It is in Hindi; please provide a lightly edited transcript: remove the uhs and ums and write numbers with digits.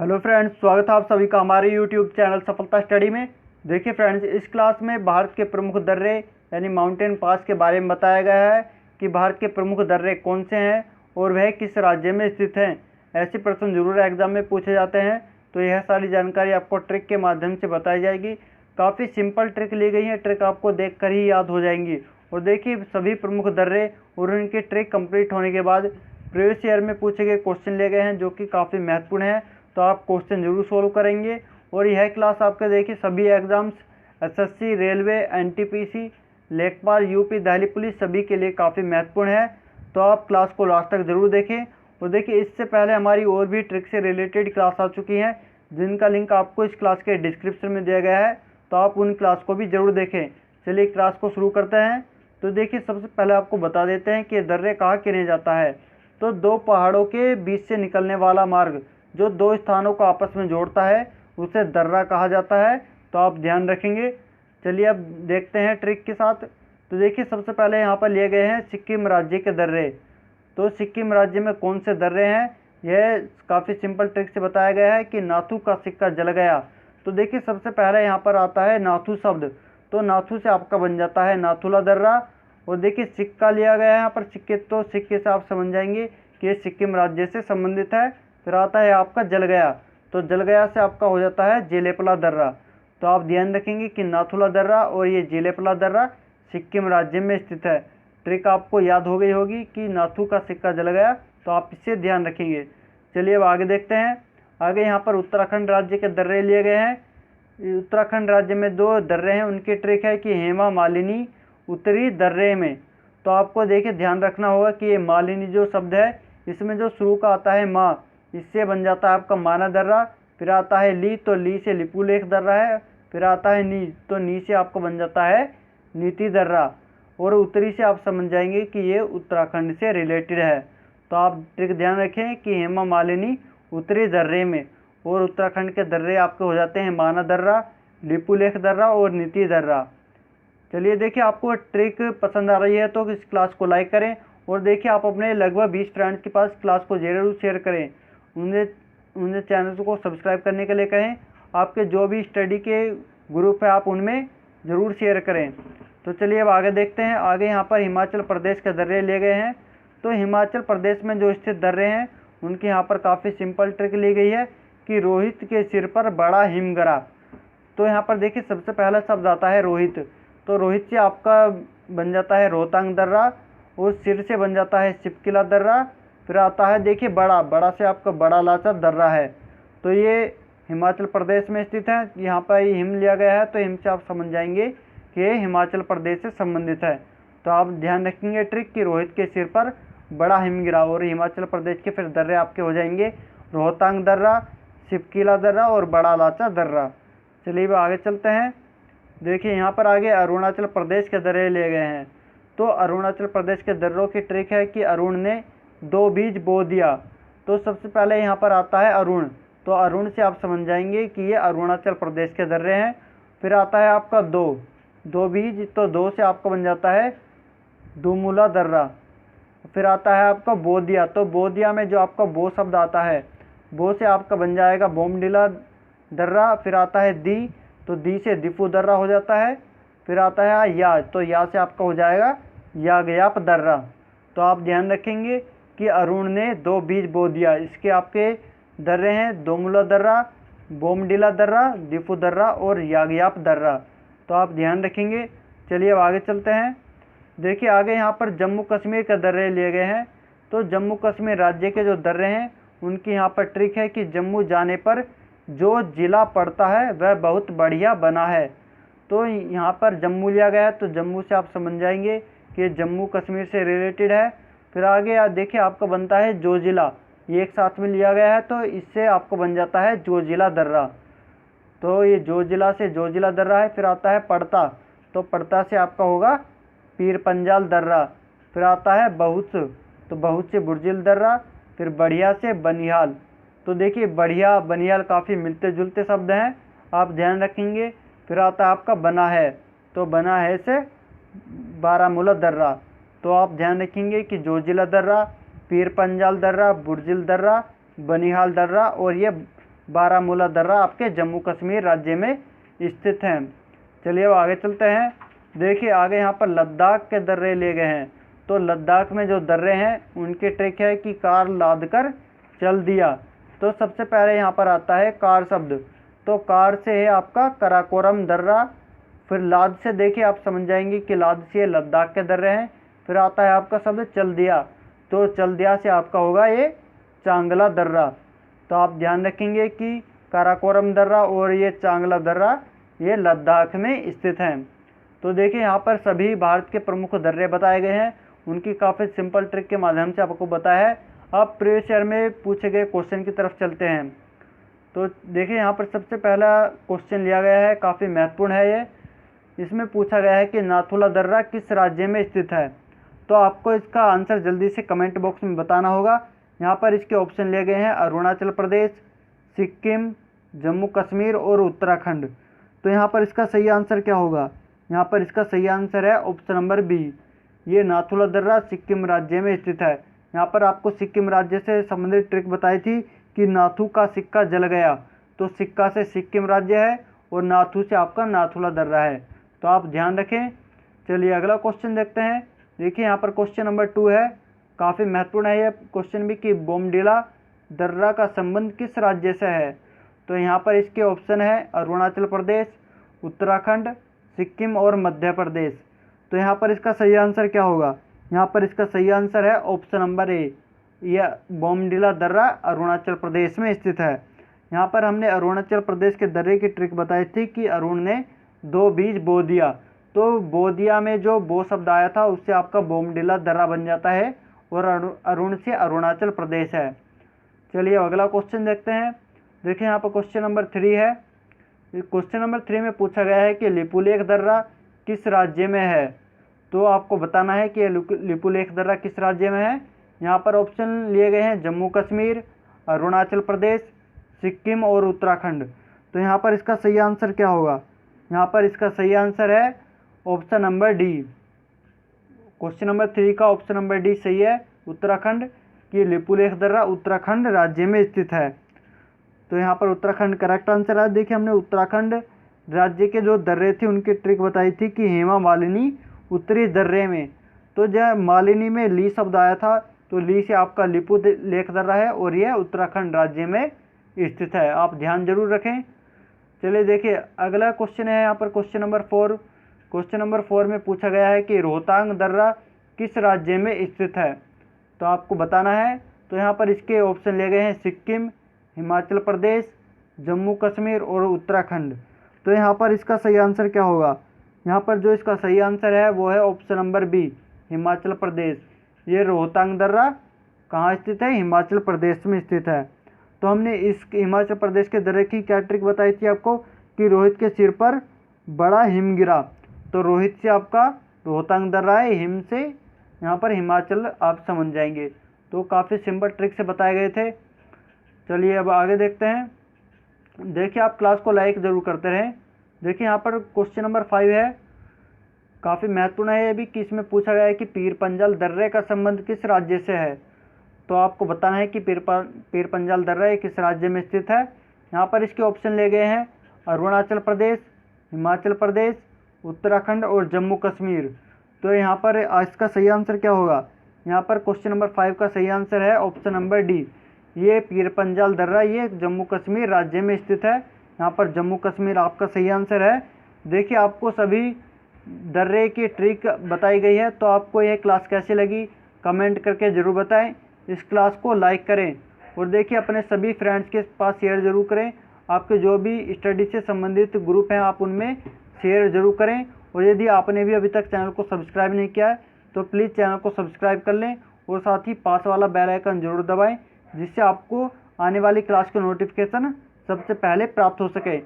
हेलो फ्रेंड्स, स्वागत है आप सभी का हमारे यूट्यूब चैनल सफलता स्टडी में। देखिए फ्रेंड्स, इस क्लास में भारत के प्रमुख दर्रे यानी माउंटेन पास के बारे में बताया गया है कि भारत के प्रमुख दर्रे कौन से हैं और वह किस राज्य में स्थित हैं। ऐसे प्रश्न जरूर एग्जाम में पूछे जाते हैं, तो यह सारी जानकारी आपको ट्रिक के माध्यम से बताई जाएगी। काफ़ी सिंपल ट्रिक ली गई है, ट्रिक आपको देख कर ही याद हो जाएंगी। और देखिए, सभी प्रमुख दर्रे और उनके ट्रिक कंप्लीट होने के बाद प्रीवियस ईयर में पूछे गए क्वेश्चन लिए गए हैं, जो कि काफ़ी महत्वपूर्ण है। तो आप क्वेश्चन जरूर सोल्व करेंगे। और यह क्लास आपके देखिए सभी एग्जाम्स एसएससी, रेलवे, एनटीपीसी, लेखपाल, यूपी, दिल्ली पुलिस सभी के लिए काफ़ी महत्वपूर्ण है। तो आप क्लास को लास्ट तक जरूर देखें। और देखिए, इससे पहले हमारी और भी ट्रिक से रिलेटेड क्लास आ चुकी हैं, जिनका लिंक आपको इस क्लास के डिस्क्रिप्शन में दिया गया है, तो आप उन क्लास को भी जरूर देखें। चलिए क्लास को शुरू करते हैं। तो देखिए, सबसे पहले आपको बता देते हैं कि दर्रे कहाँ गिने जाता है। तो दो पहाड़ों के बीच से निकलने वाला मार्ग जो दो स्थानों को आपस में जोड़ता है, उसे दर्रा कहा जाता है। तो आप ध्यान रखेंगे। चलिए अब देखते हैं ट्रिक के साथ। तो देखिए, सबसे पहले यहाँ पर लिए गए हैं सिक्किम राज्य के दर्रे। तो सिक्किम राज्य में कौन से दर्रे हैं, यह काफ़ी सिंपल ट्रिक से बताया गया है कि नाथू का सिक्का जल गया। तो देखिए, सबसे पहले यहाँ पर आता है नाथू शब्द। तो नाथू से आपका बन जाता है नाथुला दर्रा। और देखिए, सिक्का लिया गया है यहाँ पर सिक्के, तो सिक्के से आप समझ जाएंगे कि ये सिक्किम राज्य से संबंधित है। फिर आता है आपका जल गया। तो जल गया से आपका हो जाता है जेलेपला दर्रा। तो आप ध्यान रखेंगे कि नाथुला दर्रा और ये जेलेपला दर्रा सिक्किम राज्य में स्थित है। ट्रिक आपको याद हो गई होगी कि नाथू का सिक्का जल गया, तो आप इससे ध्यान रखेंगे। चलिए अब आगे देखते हैं। आगे यहाँ पर उत्तराखंड राज्य के दर्रे लिए गए हैं। उत्तराखंड राज्य में दो दर्रे हैं, उनकी ट्रिक है कि हेमा मालिनी उत्तरी दर्रे में। तो आपको देखिए ध्यान रखना होगा कि ये मालिनी जो शब्द है, इसमें जो शुरू का आता है माँ, इससे बन जाता है आपका माना दर्रा। फिर आता है ली, तो ली से लिपुलेख दर्रा है। फिर आता है नी, तो नी से आपको बन जाता है नीति दर्रा। और उत्तरी से आप समझ जाएंगे कि ये उत्तराखंड से रिलेटेड है। तो आप ट्रिक ध्यान रखें कि हेमा मालिनी उत्तरी दर्रे में, और उत्तराखंड के दर्रे आपके हो जाते हैं माना दर्रा, लिपुलेख दर्रा और नीति दर्रा। चलिए देखिए, आपको ट्रिक पसंद आ रही है तो इस क्लास को लाइक करें। और देखिए, आप अपने लगभग 20 फ्रेंड्स के पास क्लास को जरूर शेयर करें। उन्हें चैनल को सब्सक्राइब करने के लिए कहें। आपके जो भी स्टडी के ग्रुप है, आप उनमें ज़रूर शेयर करें। तो चलिए अब आगे देखते हैं। आगे यहाँ पर हिमाचल प्रदेश के दर्रे लिए गए हैं। तो हिमाचल प्रदेश में जो स्थित दर्रे हैं, उनकी यहाँ पर काफ़ी सिंपल ट्रिक ली गई है कि रोहित के सिर पर बड़ा हिम गिरा। तो यहाँ पर देखिए, सबसे पहला शब्द आता है रोहित। तो रोहित से आपका बन जाता है रोहतांग दर्रा, और सिर से बन जाता है शिपकिला दर्रा। फिर आता है देखिए बड़ा, बड़ा से आपका बड़ा लाचा दर्रा है। तो ये हिमाचल प्रदेश में स्थित है। यहाँ पर हिम लिया गया है, तो हिम से आप समझ जाएंगे कि ये हिमाचल प्रदेश से संबंधित है। तो आप ध्यान रखेंगे ट्रिक कि रोहित के सिर पर बड़ा हिम गिरा। और हिमाचल प्रदेश के फिर दर्रे आपके हो जाएंगे रोहतांग दर्रा, शिपकिला दर्रा और बड़ा लाचा दर्रा। चलिए अब आगे चलते हैं। देखिए, यहाँ पर आगे अरुणाचल प्रदेश के दर्रे लिए गए हैं। तो अरुणाचल प्रदेश के दर्रों की ट्रिक है कि अरुण ने 2 बीज बो दिया। तो सबसे पहले यहाँ पर आता है अरुण। तो अरुण से आप समझ जाएंगे कि ये अरुणाचल प्रदेश के दर्रे हैं। फिर आता है आपका दो बीज, तो दो से आपका बन जाता है दुमूला दर्रा। फिर आता है आपका बोदिया। तो बोदिया में जो आपका बो शब्द आता है, बो से आपका बन जाएगा बोमडिला दर्रा। फिर आता है दी, तो दी से दिफू दर्रा हो जाता है। फिर आता है या, तो या से आपका हो जाएगा यागयाप दर्रा। तो आप ध्यान रखेंगे कि अरुण ने 2 बीज बो दिया। इसके आपके दर्रे हैं दोमुला दर्रा, बोमडिला दर्रा, दिफू दर्रा और यागयाप दर्रा। तो आप ध्यान रखेंगे। चलिए अब आगे चलते हैं। देखिए, आगे यहाँ पर जम्मू कश्मीर के दर्रे लिए गए हैं। तो जम्मू कश्मीर राज्य के जो दर्रे हैं, उनकी यहाँ पर ट्रिक है कि जम्मू जाने पर जो जिला पड़ता है वह बहुत बढ़िया बना है। तो यहाँ पर जम्मू लिया गया है, तो जम्मू से आप समझ जाएंगे कि जम्मू कश्मीर से रिलेटेड है। फिर आगे देखिए, आपका बनता है जोजिला, ये एक साथ में लिया गया है, तो इससे आपको बन जाता है जोजिला दर्रा। तो ये जोजिला से जोजिला दर्रा है। फिर आता है पड़ता, तो पड़ता से आपका होगा पीर पंजाल दर्रा। फिर आता है बहुत, तो बहुत से बुर्जिल दर्रा। फिर बढ़िया से बनिहाल। तो देखिए, बढ़िया बनिहाल काफ़ी मिलते जुलते शब्द हैं, आप ध्यान रखेंगे। फिर आता है आपका बना है, तो बना है से बारामूला दर्रा। तो आप ध्यान रखेंगे कि जोजिला दर्रा, पीर पंजाल दर्रा, बुर्जिल दर्रा, बनिहाल दर्रा और ये बारामूला दर्रा आपके जम्मू कश्मीर राज्य में स्थित है। चलिए अब आगे चलते हैं। देखिए आगे यहाँ पर लद्दाख के दर्रे लिए गए हैं। तो लद्दाख में जो दर्रे हैं उनकी ट्रिक है कि कार लाद कर चल दिया। तो सबसे पहले यहाँ पर आता है कार शब्द। तो कार से है आपका कराकोरम दर्रा। फिर लाद से देखिए आप समझ जाएंगे कि लाद से लद्दाख के दर्रे हैं। फिर आता है आपका शब्द चल दिया। तो चल दिया से आपका होगा ये चांगला दर्रा। तो आप ध्यान रखेंगे कि काराकोरम दर्रा और ये चांगला दर्रा ये लद्दाख में स्थित हैं। तो देखिए यहाँ पर सभी भारत के प्रमुख दर्रे बताए गए हैं। उनकी काफ़ी सिंपल ट्रिक के माध्यम से आपको बताया है। अब प्रीवियस ईयर में पूछे गए क्वेश्चन की तरफ चलते हैं। तो देखिए यहाँ पर सबसे पहला क्वेश्चन लिया गया है, काफ़ी महत्वपूर्ण है ये। इसमें पूछा गया है कि नाथुला दर्रा किस राज्य में स्थित है। तो आपको इसका आंसर जल्दी से कमेंट बॉक्स में बताना होगा। यहाँ पर इसके ऑप्शन लिए गए हैं अरुणाचल प्रदेश, सिक्किम, जम्मू कश्मीर और उत्तराखंड। तो यहाँ पर इसका सही आंसर क्या होगा। यहाँ पर इसका सही आंसर है ऑप्शन नंबर बी, ये नाथुला दर्रा सिक्किम राज्य में स्थित है। यहाँ पर आपको सिक्किम राज्य से संबंधित ट्रिक बताई थी कि नाथू का सिक्का जल गया। तो सिक्का से सिक्किम राज्य है और नाथू से आपका नाथुला दर्रा है। तो आप ध्यान रखें। चलिए अगला क्वेश्चन देखते हैं। देखिए यहाँ पर क्वेश्चन नंबर 2 है, काफ़ी महत्वपूर्ण है ये क्वेश्चन भी कि बोमडिला दर्रा का संबंध किस राज्य से है। तो यहाँ पर इसके ऑप्शन है अरुणाचल प्रदेश, उत्तराखंड, सिक्किम और मध्य प्रदेश। तो यहाँ पर इसका सही आंसर क्या होगा। यहाँ पर इसका सही आंसर है ऑप्शन नंबर ए, यह बोमडिला दर्रा अरुणाचल प्रदेश में स्थित है। यहाँ पर हमने अरुणाचल प्रदेश के दर्रे की ट्रिक बताई थी कि अरुण ने 2 बीज बो दिया। तो बो दिया में जो बो शब्द आया था उससे आपका बोमडिला दर्रा बन जाता है और अरुण से अरुणाचल प्रदेश है। चलिए अगला क्वेश्चन देखते हैं। देखिए यहाँ पर क्वेश्चन नंबर 3 है। क्वेश्चन नंबर 3 में पूछा गया है कि लिपुलेख दर्रा किस राज्य में है। तो आपको बताना है कि लिपुलेख दर्रा किस राज्य में है। यहाँ पर ऑप्शन लिए गए हैं जम्मू कश्मीर, अरुणाचल प्रदेश, सिक्किम और उत्तराखंड। तो यहाँ पर इसका सही आंसर क्या होगा। यहाँ पर इसका सही आंसर है option number D. Question number 3 का ऑप्शन नंबर डी सही है, उत्तराखंड की लिपुलेख दर्रा उत्तराखंड राज्य में स्थित है। तो यहाँ पर उत्तराखंड करेक्ट आंसर है। देखिए हमने उत्तराखंड राज्य के जो दर्रे थे उनकी ट्रिक बताई थी कि हेमा मालिनी उत्तरी दर्रे में। तो जब मालिनी में ली शब्द आया था तो ली से आपका लिपुलेख दर्रा है और यह उत्तराखंड राज्य में स्थित है। आप ध्यान जरूर रखें। चलिए देखिए अगला क्वेश्चन है यहाँ पर क्वेश्चन नंबर 4। क्वेश्चन नंबर 4 में पूछा गया है कि रोहतांग दर्रा किस राज्य में स्थित है। तो आपको बताना है। तो यहाँ पर इसके ऑप्शन लिए गए हैं सिक्किम, हिमाचल प्रदेश, जम्मू कश्मीर और उत्तराखंड। तो यहाँ पर इसका सही आंसर क्या होगा। यहाँ पर जो इसका सही आंसर है वो है option number B, Himachal Pradesh. ये रोहतांग दर्रा कहाँ स्थित है, हिमाचल प्रदेश में स्थित है। तो हमने इस हिमाचल प्रदेश के दर्रे की क्या ट्रिक बताई थी आपको कि रोहित के सिर पर बड़ा हिम गिरा। तो रोहित से आपका रोहतांग दर्रा है, हिम से यहाँ पर हिमाचल आप समझ जाएंगे। तो काफ़ी सिंपल ट्रिक से बताए गए थे। चलिए अब आगे देखते हैं। देखिए आप क्लास को लाइक ज़रूर करते रहें। देखिए यहाँ पर क्वेश्चन नंबर 5 है, काफ़ी महत्वपूर्ण है ये भी कि इसमें पूछा गया है कि पीर पंजाल दर्रे का संबंध किस राज्य से है। तो आपको बताना है कि पीर पंजाल दर्रा किस राज्य में स्थित है। यहाँ पर इसके ऑप्शन ले गए हैं अरुणाचल प्रदेश, हिमाचल प्रदेश, उत्तराखंड और जम्मू कश्मीर। तो यहाँ पर इसका सही आंसर क्या होगा। यहाँ पर क्वेश्चन नंबर 5 का सही आंसर है ऑप्शन नंबर डी, ये पीर पंजाल दर्रा ये जम्मू कश्मीर राज्य में स्थित है। यहाँ पर जम्मू कश्मीर आपका सही आंसर है। देखिए आपको सभी दर्रे की ट्रिक बताई गई है। तो आपको यह क्लास कैसी लगी कमेंट करके ज़रूर बताएं। इस क्लास को लाइक करें और देखिए अपने सभी फ्रेंड्स के पास शेयर ज़रूर करें। आपके जो भी स्टडी से संबंधित ग्रुप हैं आप उनमें शेयर ज़रूर करें। और यदि आपने भी अभी तक चैनल को सब्सक्राइब नहीं किया है तो प्लीज़ चैनल को सब्सक्राइब कर लें और साथ ही पास वाला बेल आइकन ज़रूर दबाएं, जिससे आपको आने वाली क्लास के नोटिफिकेशन सबसे पहले प्राप्त हो सके।